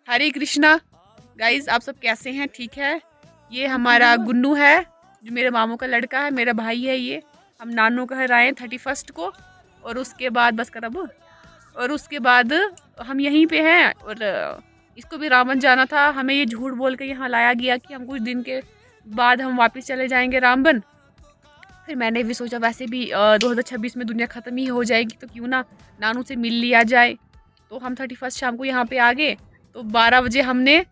हरे Krishna guys, आप सब कैसे हैं? ठीक है। ये हमारा गुन्नू है जो मेरे मामू का लड़का है, मेरा भाई है ये। हम नानू के घर आए 31 को और उसके बाद बस कर अब और उसके बाद हम यहीं पे हैं। और इसको भी रामबन जाना था, हमें ये झूठ बोल के यहाँ लाया गया कि हम कुछ दिन के बाद हम वापस चले जाएंगे रामबन। फिर मैंने भी सोचा वैसे भी 2026 में दुनिया ख़त्म ही हो जाएगी तो क्यों ना नानू से मिल लिया जाए। तो हम 31 शाम को यहाँ पे आ गए। तो 12 बजे हमने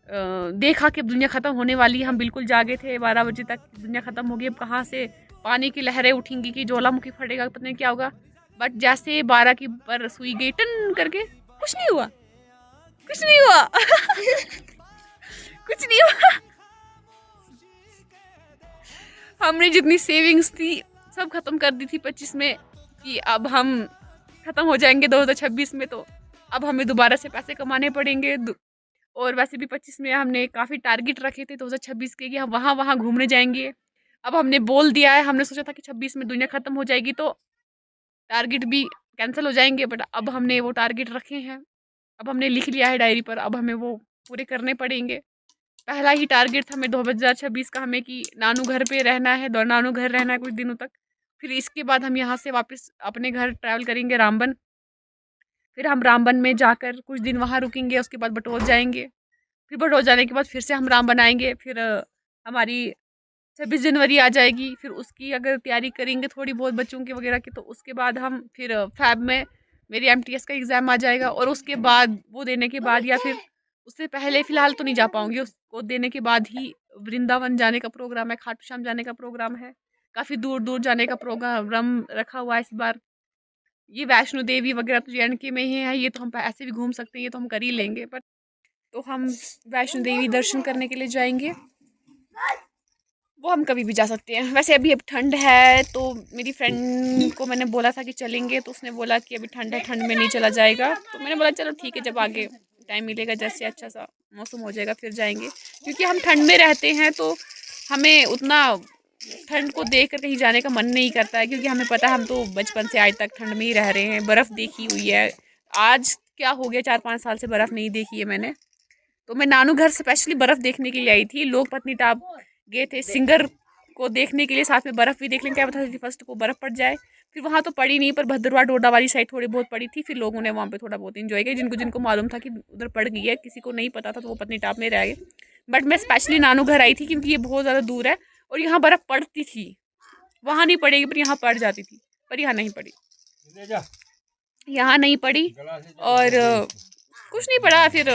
देखा कि दुनिया ख़त्म होने वाली है। हम बिल्कुल जागे थे, 12 बजे तक दुनिया ख़त्म हो गई। अब कहाँ से पानी की लहरें उठेंगी कि ज्वालामुखी फटेगा, पता नहीं क्या होगा। बट जैसे 12 की पर सुई गई टन करके, कुछ नहीं हुआ, कुछ नहीं हुआ कुछ नहीं हुआ। हमने जितनी सेविंग्स थी सब खत्म कर दी थी 25 में कि अब हम खत्म हो जाएंगे 2026 में। तो अब हमें दोबारा से पैसे कमाने पड़ेंगे। और वैसे भी 25 में हमने काफ़ी टारगेट रखे थे 2026 के कि हम वहाँ वहाँ घूमने जाएंगे। अब हमने बोल दिया है, हमने सोचा था कि 26 में दुनिया ख़त्म हो जाएगी तो टारगेट भी कैंसिल हो जाएंगे। बट अब हमने वो टारगेट रखे हैं, अब हमने लिख लिया है डायरी पर, अब हमें वो पूरे करने पड़ेंगे। पहला ही टारगेट था हमें 2026 का, हमें कि नानू घर पे रहना है, नानू घर रहना है कुछ दिनों तक। फिर इसके बाद हम यहाँ से वापस अपने घर ट्रैवल करेंगे रामबन। फिर हम रामबन में जाकर कुछ दिन वहाँ रुकेंगे, उसके बाद बटोत जाएंगे। फिर बटोत जाने के बाद फिर से हम रामबन आएंगे। फिर हमारी 26 जनवरी आ जाएगी। फिर उसकी अगर तैयारी करेंगे थोड़ी बहुत बच्चों की वगैरह की, तो उसके बाद हम फिर फैब में मेरी MTS का एग्ज़ाम आ जाएगा। और उसके बाद वो देने के बाद या फिर उससे पहले फ़िलहाल तो नहीं जा पाऊँगी, उसको देने के बाद ही वृंदावन जाने का प्रोग्राम है, खाटू श्याम जाने का प्रोग्राम है। काफ़ी दूर-दूर जाने का प्रोग्राम रखा हुआ है इस बार। ये वैष्णो देवी वगैरह तो JNK में ही है, ये तो हम ऐसे भी घूम सकते हैं, ये तो हम कर ही लेंगे। बट तो हम वैष्णो देवी दर्शन करने के लिए जाएंगे, वो हम कभी भी जा सकते हैं। वैसे अभी अब ठंड है तो मेरी फ्रेंड को मैंने बोला था कि चलेंगे, तो उसने बोला कि अभी ठंड है, ठंड में नहीं चला जाएगा। तो मैंने बोला चलो ठीक है, जब आगे टाइम मिलेगा, जैसे अच्छा सा मौसम हो जाएगा फिर जाएंगे। क्योंकि हम ठंड में रहते हैं तो हमें उतना ठंड को देख कर कहीं जाने का मन नहीं करता है। क्योंकि हमें पता है हम तो बचपन से आज तक ठंड में ही रह रहे हैं, बर्फ़ देखी हुई है। आज क्या हो गया, 4-5 साल से बर्फ़ नहीं देखी है मैंने। तो मैं नानू घर स्पेशली बर्फ़ देखने के लिए आई थी। लोग पत्नीटाप गए थे सिंगर को देखने के लिए, साथ में बर्फ़ भी देख लें, क्या पता 31 को बर्फ़ पड़ जाए। फिर वहाँ तो पड़ी नहीं, पर भद्रवाह डोडा वाली साइड थोड़ी बहुत पड़ी थी। फिर लोगों ने वहाँ पे थोड़ा बहुत इन्जॉय किया, जिनको जिनको मालूम था कि उधर पड़ गई है। किसी को नहीं पता था तो वो पत्नीटाप में रह गए। बट मैं स्पेशली नानू घर आई थी क्योंकि ये बहुत ज़्यादा दूर है और यहाँ बर्फ़ पड़ती थी। वहाँ नहीं पड़ेगी पर यहाँ पड़ जाती थी, पर यहाँ नहीं पड़ी, यहाँ नहीं पड़ी और कुछ नहीं पड़ा। फिर